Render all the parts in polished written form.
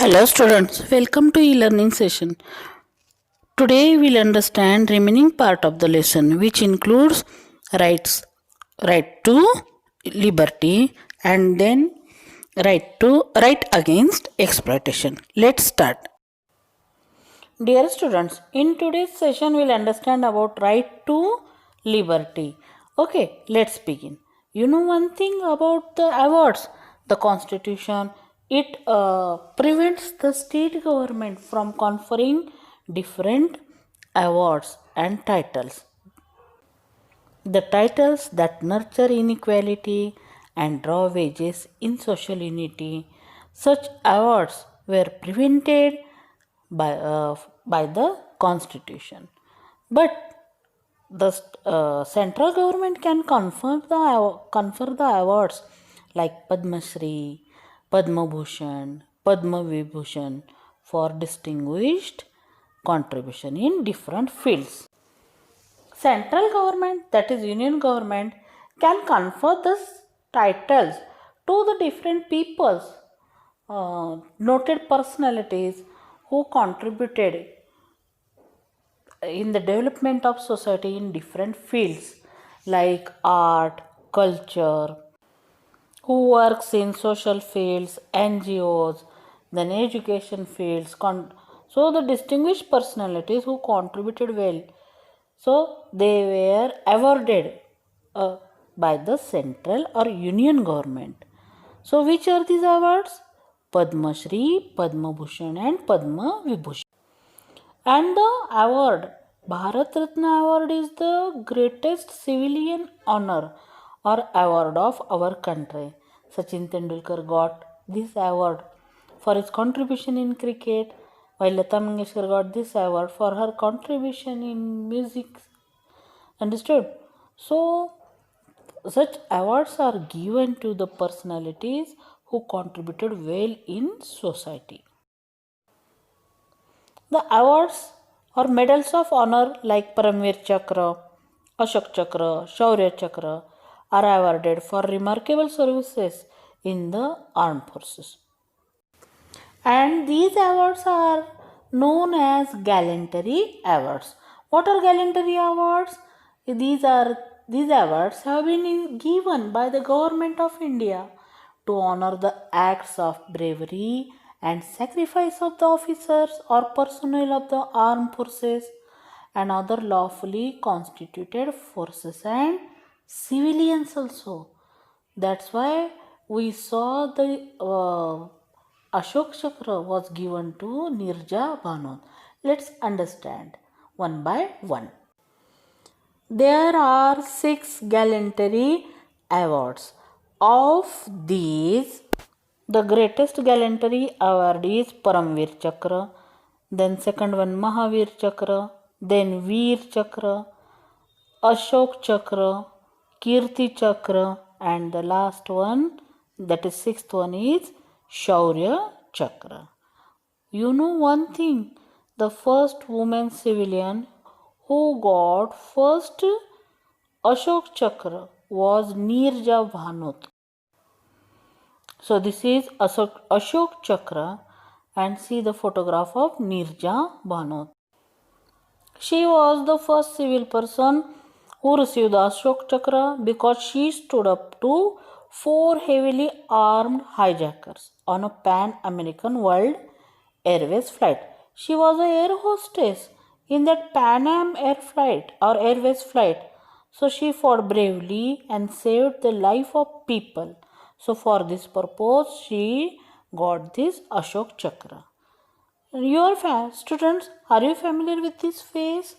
Hello students, welcome to e-learning session. Today we'll understand remaining part of the lesson which includes rights, right to liberty and then right against exploitation. Let's start. Dear students, in today's session we'll understand about right to liberty. Okay, let's begin. You know one thing about the awards, the constitution, it prevents the state government from conferring different awards and titles. The titles that nurture inequality and draw wages in social unity. Such awards were prevented by the constitution. But the central government can confer the awards like Padma Shri, Padma Bhushan, Padma Vibhushan for distinguished contribution in different fields. Central government, that is union government, can confer these titles to the different peoples, noted personalities who contributed in the development of society in different fields like art, culture, who works in social fields, NGOs, then education fields. So the distinguished personalities who contributed well, so they were awarded by the central or union government. So which are these awards? Padma Shri, Padma Bhushan and Padma Vibhushan. And the award, Bharat Ratna award is the greatest civilian honor or award of our country. Sachin Tendulkar got this award for his contribution in cricket, while Lata Mangeshkar got this award for her contribution in music. Understood? So, such awards are given to the personalities who contributed well in society. The awards or medals of honor like Paramvir Chakra, Ashok Chakra, Shaurya Chakra are awarded for remarkable services in the armed forces. And these awards are known as gallantry awards. What are gallantry awards? These awards have been given by the government of India to honor the acts of bravery and sacrifice of the officers or personnel of the armed forces and other lawfully constituted forces and civilians also. That's why we saw the Ashok Chakra was given to Nirja Bhanot. Let's understand one by one. There are 6 gallantry awards. Of these, the greatest gallantry award is Paramvir Chakra, then second one Mahavir Chakra, then Veer Chakra, Ashok Chakra, Kirti Chakra, and the last one, that is sixth one, is Shaurya Chakra. You know one thing, the first woman civilian who got first Ashok Chakra was Nirja Bhanot. So this is Ashok Chakra and see the photograph of Nirja Bhanot. She was the first civil person who received the Ashok Chakra because she stood up to 4 heavily armed hijackers on a Pan-American World Airways flight. She was an air hostess in that Pan Am air flight or Airways flight. So she fought bravely and saved the life of people. So for this purpose she got this Ashok Chakra. Students, are you familiar with this face?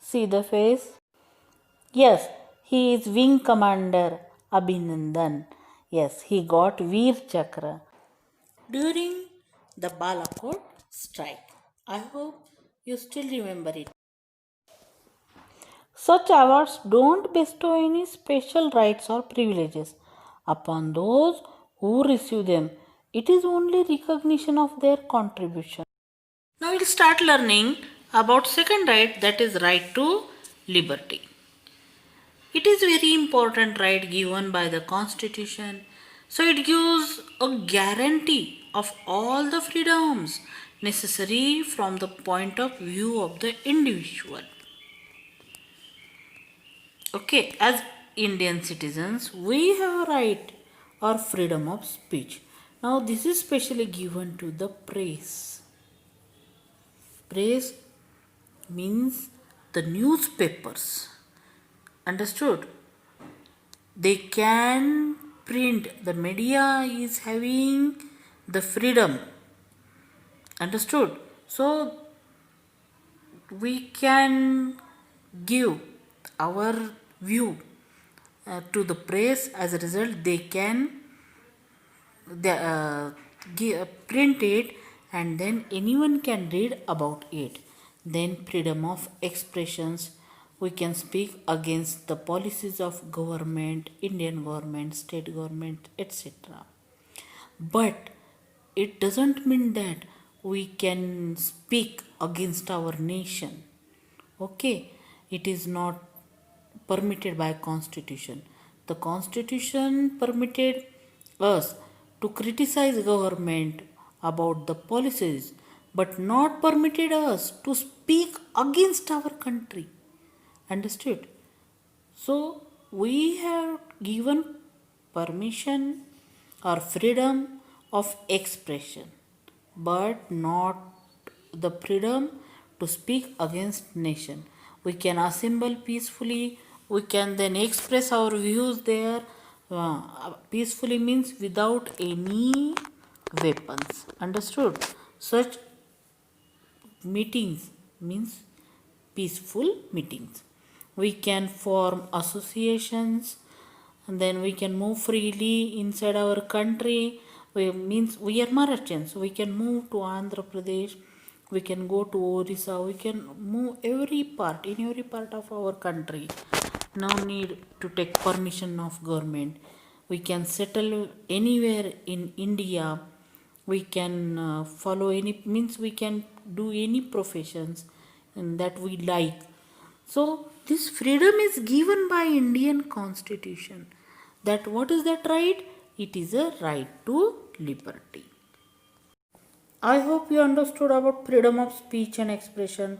See the face. Yes, he is Wing Commander Abhinandan. Yes, he got Veer Chakra during the Balakot strike. I hope you still remember it. Such awards don't bestow any special rights or privileges upon those who receive them. It is only recognition of their contribution. Now we'll start learning about second right, that is right to liberty. It is very important right given by the constitution. So it gives a guarantee of all the freedoms necessary from the point of view of the individual. Okay, as Indian citizens, we have a right or freedom of speech. Now, this is specially given to the press. Press means the newspapers. Understood? They can print. The media is having the freedom. Understood? So, we can give our view to the press. As a result, they can print it, and then anyone can read about it. Then freedom of expressions, we can speak against the policies of government, Indian government, state government, etc. But it doesn't mean that we can speak against our nation. Okay, it is not permitted by constitution. The constitution permitted us to criticize government about the policies, but not permitted us to speak against our country. Understood? So we have given permission or freedom of expression, but not the freedom to speak against nation. We can assemble peacefully, we can then express our views there. Peacefully means without any weapons. Understood? Such meetings means peaceful meetings. We can form associations, and then we can move freely inside our country. Means we are merchants. We can move to Andhra Pradesh. We can go to Orissa. We can move every part in every part of our country. No need to take permission of government. We can settle anywhere in India. We can follow any, means we can do any professions that we like. So this freedom is given by Indian constitution. That what is that right? It is a right to liberty. I hope you understood about freedom of speech and expression.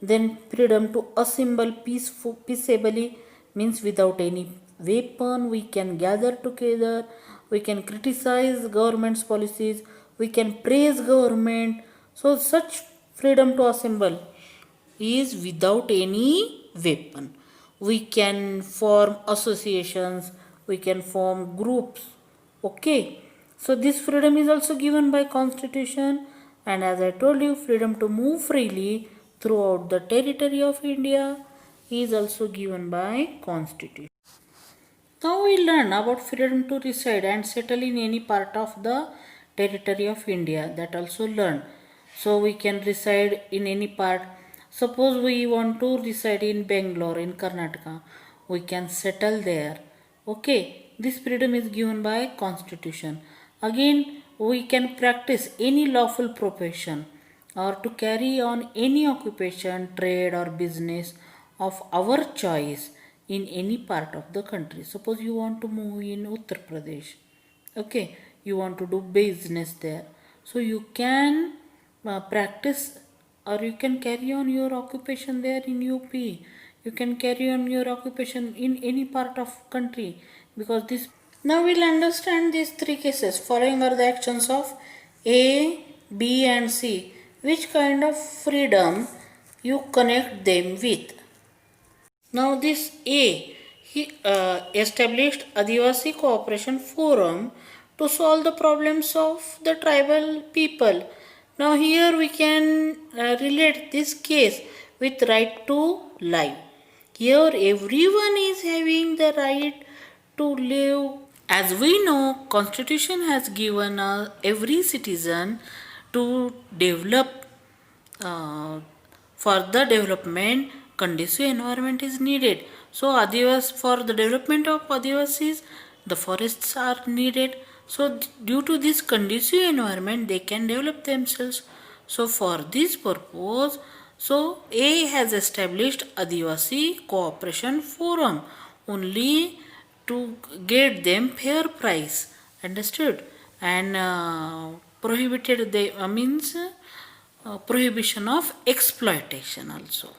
Then freedom to assemble peaceably means without any weapon. We can gather together. We can criticize government's policies. We can praise government. So such freedom to assemble is without any weapon. We can form associations. We can form groups. Okay. So this freedom is also given by constitution, and as I told you, freedom to move freely throughout the territory of India is also given by constitution. Now we learn about freedom to reside and settle in any part of the territory of India. That also learn. So we can reside in any part. Suppose we want to reside in Bangalore in Karnataka, we can settle there. Okay, this freedom is given by constitution. Again, we can practice any lawful profession or to carry on any occupation, trade or business of our choice in any part of the country. Suppose you want to move in Uttar Pradesh. Okay, you want to do business there. So you can practice or you can carry on your occupation there in UP. You can carry on your occupation in any part of country, because this. Now we'll understand these three cases. Following are the actions of A, B and C. Which kind of freedom you connect them with? Now this A, he established Adivasi Cooperation Forum to solve the problems of the tribal people. Now here we can relate this case with right to life. Here everyone is having the right to live. As we know, Constitution has given every citizen to develop. For the development, conducive environment is needed. So for the development of Adivasis, the forests are needed. So due to this conducive environment, they can develop themselves. So for this purpose, so A has established Adivasi Cooperation Forum only to get them fair price understood, and prohibited they means prohibition of exploitation also.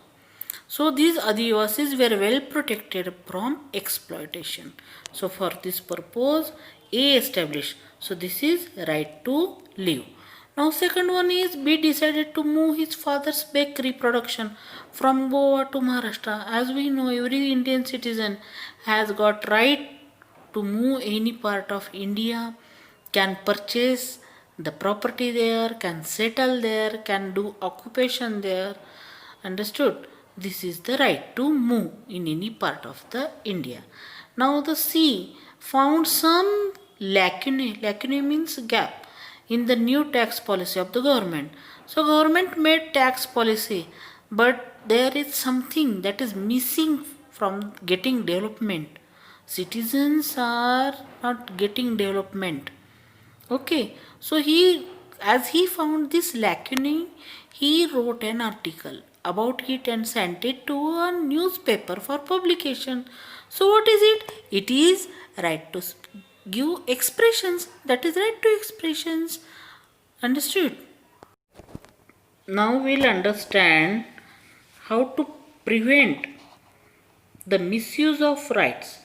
So these Adivasis were well protected from exploitation. So for this purpose, A established. So this is right to live. Now second one is B decided to move his father's bakery production from Goa to Maharashtra. As we know, every Indian citizen has got right to move any part of India, can purchase the property there, can settle there, can do occupation there. Understood? This is the right to move in any part of the India. Now the C found some lacunae. Lacunae means gap in the new tax policy of the government. So government made tax policy, but there is something that is missing from getting development. Citizens are not getting development. Okay, so as he found this lacunae, he wrote an article about it and sent it to a newspaper for publication. So what is it? It is right to give expressions. That is right to expressions. Understood? Now we'll understand how to prevent the misuse of rights.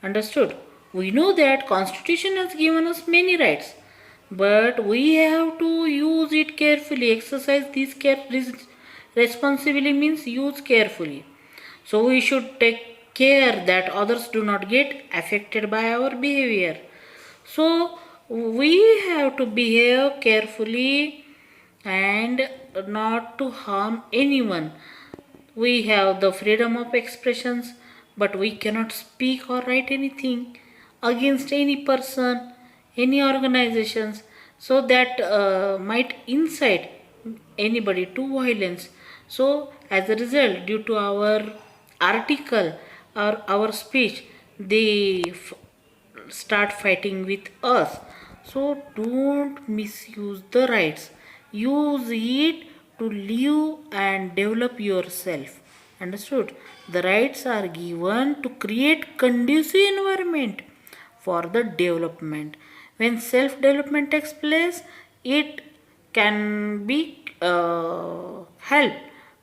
Understood? We know that Constitution has given us many rights, but we have to use it carefully. Exercise this responsibly means use carefully. So we should take care that others do not get affected by our behavior. So we have to behave carefully and not to harm anyone. We have the freedom of expressions, but we cannot speak or write anything against any person, any organizations, so that might incite anybody to violence. So as a result, due to our article or our speech, they start fighting with us. So don't misuse the rights. Use it to live and develop yourself. Understood? The rights are given to create conducive environment for the development. When self-development takes place, it can be help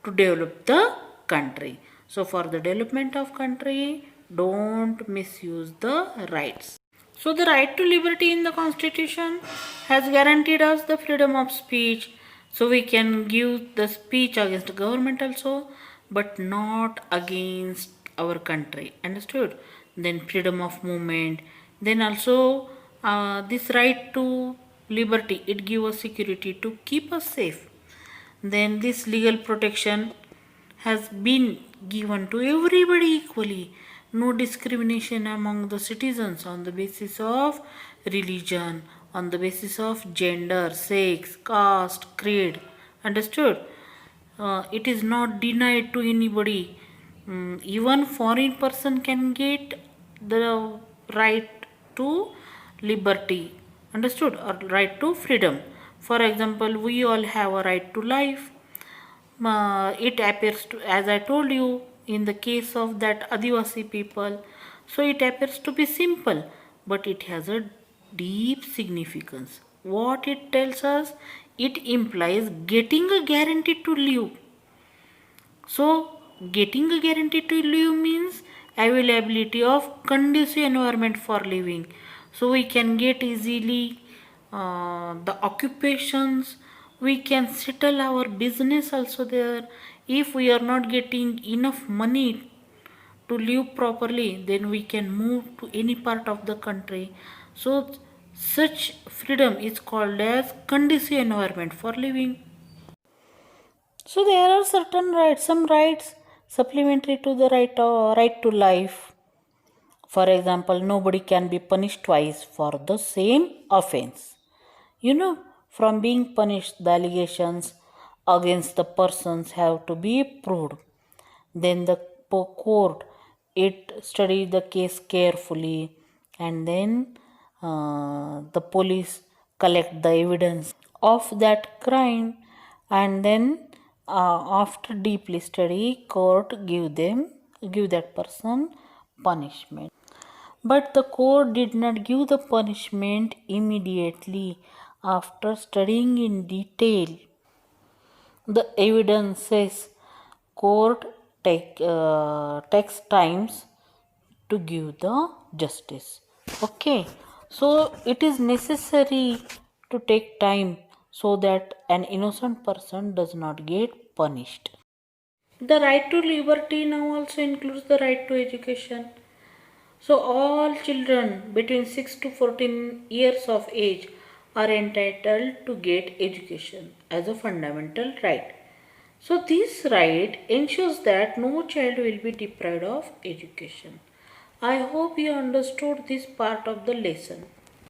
to develop the country. So for the development of country, don't misuse the rights. So the right to liberty in the Constitution has guaranteed us the freedom of speech. So we can give the speech against the government also, but not against our country. Understood? Then freedom of movement. Then also this right to liberty, it gives us security to keep us safe. Then this legal protection has been given to everybody equally. No discrimination among the citizens on the basis of religion, on the basis of gender, sex, caste, creed. Understood? It is not denied to anybody. Even foreign person can get the right to liberty. Understood? Or right to freedom. For example, we all have a right to life. It appears to, as I told you, in the case of that Adivasi people, so it appears to be simple, but it has a deep significance. What it tells us, it implies getting a guarantee to live. So getting a guarantee to live means availability of conducive environment for living. So we can get easily the occupations, we can settle our business also there. If we are not getting enough money to live properly, then we can move to any part of the country. So such freedom is called as conducive environment for living. So there are certain rights, some rights supplementary to the right to life. For example, nobody can be punished twice for the same offense. From being punished, the allegations against the persons have to be proved. Then the court, it studies the case carefully, and then the police collect the evidence of that crime, and then after deeply study, court give that person punishment. But the court did not give the punishment immediately. After studying in detail the evidence says court takes times to give the justice. Okay, so it is necessary to take time so that an innocent person does not get punished. The right to liberty now also includes the right to education. So, all children between 6 to 14 years of age are entitled to get education as a fundamental right. So, this right ensures that no child will be deprived of education. I hope you understood this part of the lesson.